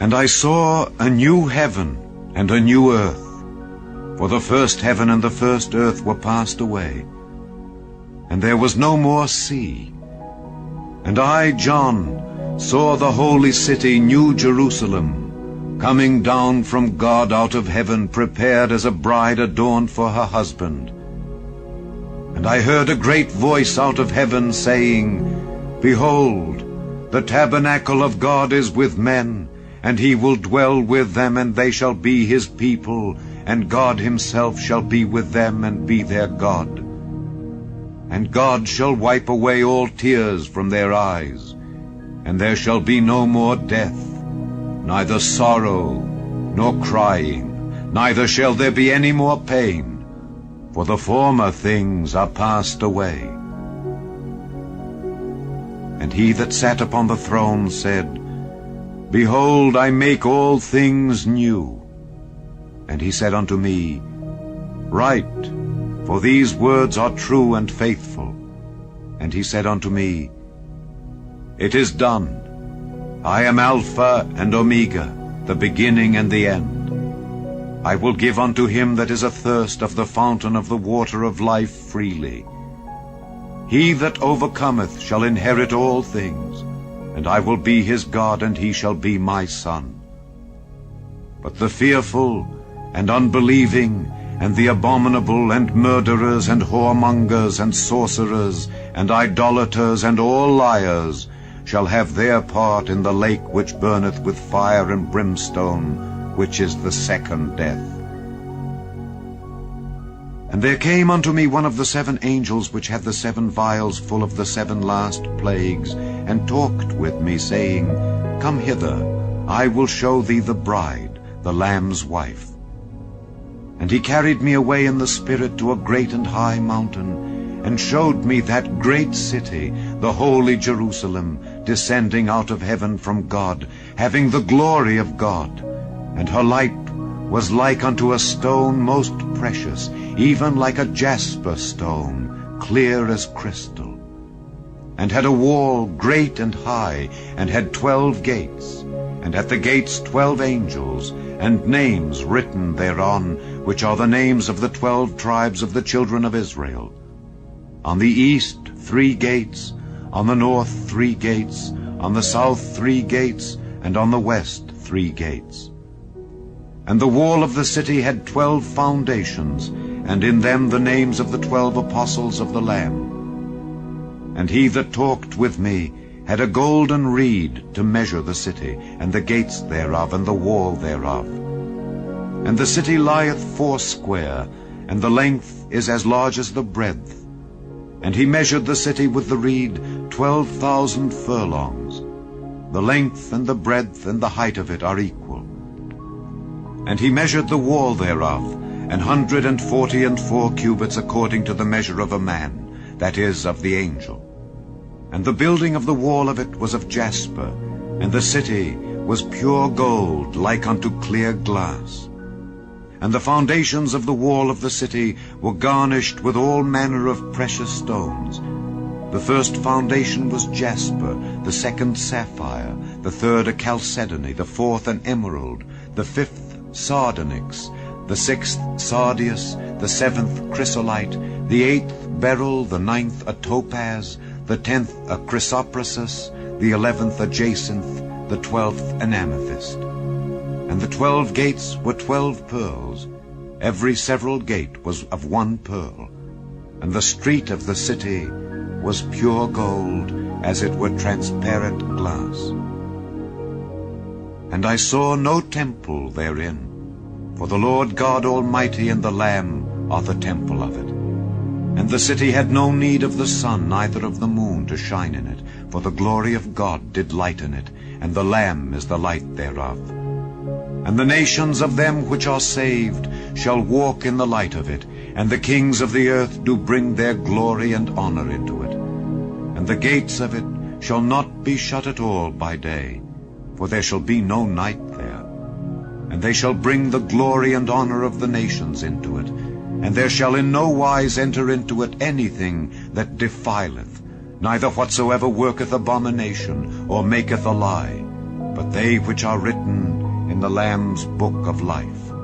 And I saw a new heaven and a new earth, for the first heaven and the first earth were passed away, and there was no more sea. And I, John, saw the holy city, New Jerusalem, coming down from God out of heaven, prepared as a bride adorned for her husband. And I heard a great voice out of heaven saying, Behold, the tabernacle of God is with men, and he will dwell with them, and they shall be his people, and God himself shall be with them and be their God. And God shall wipe away all tears from their eyes, and there shall be no more death, neither sorrow nor crying, neither shall there be any more pain, for the former things are passed away. And he that sat upon the throne said, Behold, I make all things new. And he said unto me, Write, for these words are true and faithful. And he said unto me, It is done. I am Alpha and Omega, the beginning and the end. I will give unto him that is athirst of the fountain of the water of life freely. He that overcometh shall inherit all things, and I will be his God, and he shall be my son. But the fearful and unbelieving, and the abominable, and murderers, and whoremongers, and sorcerers, and idolaters, and all liars, shall have their part in the lake which burneth with fire and brimstone, which is the second death. And there came unto me one of the 7 angels which had the 7 vials full of the 7 last plagues, and talked with me, saying, Come hither, I will show thee the bride, the Lamb's wife. And he carried me away in the Spirit to a great and high mountain, and showed me that great city, the holy Jerusalem, descending out of heaven from God, having the glory of God. And her light was like unto a stone most precious, even like a jasper stone, clear as crystal. And had a wall great and high, and had 12 gates, and at the gates 12 angels, and names written thereon, which are the names of the 12 tribes of the children of Israel. On the east 3 gates, on the north 3 gates, on the south 3 gates, and on the west 3 gates. And the wall of the city had 12 foundations, and in them the names of the 12 apostles of the Lamb. And he that talked with me had a golden reed to measure the city, and the gates thereof, and the wall thereof. And the city lieth foursquare, and the length is as large as the breadth. And he measured the city with the reed 12,000 furlongs. The length and the breadth and the height of it are equal. And he measured the wall thereof, 144 cubits according to the measure of a man, that is, of the angel. And the building of the wall of it was of jasper, and the city was pure gold, like unto clear glass. And the foundations of the wall of the city were garnished with all manner of precious stones. The first foundation was jasper, the second sapphire, the third a chalcedony, the fourth an emerald, the fifth sardonyx, the 6th sardius, the 7th chrysolite, the 8th beryl, the 9th a topaz, the 10th a chrysoprasus, the 11th a jacinth, the 12th an amethyst. And the 12 gates were 12 pearls. Every several gate was of 1 pearl. And the street of the city was pure gold, as it were transparent glass. And I saw no temple therein, for the Lord God Almighty and the Lamb are the temple of it. And the city had no need of the sun, neither of the moon to shine in it, for the glory of God did lighten it, and the Lamb is the light thereof. And the nations of them which are saved shall walk in the light of it, and the kings of the earth do bring their glory and honor into it. And the gates of it shall not be shut at all by day, for there shall be no night there. And they shall bring the glory and honor of the nations into it, and there shall in no wise enter into it anything that defileth, neither whatsoever worketh abomination, or maketh a lie, but they which are written in the Lamb's book of life.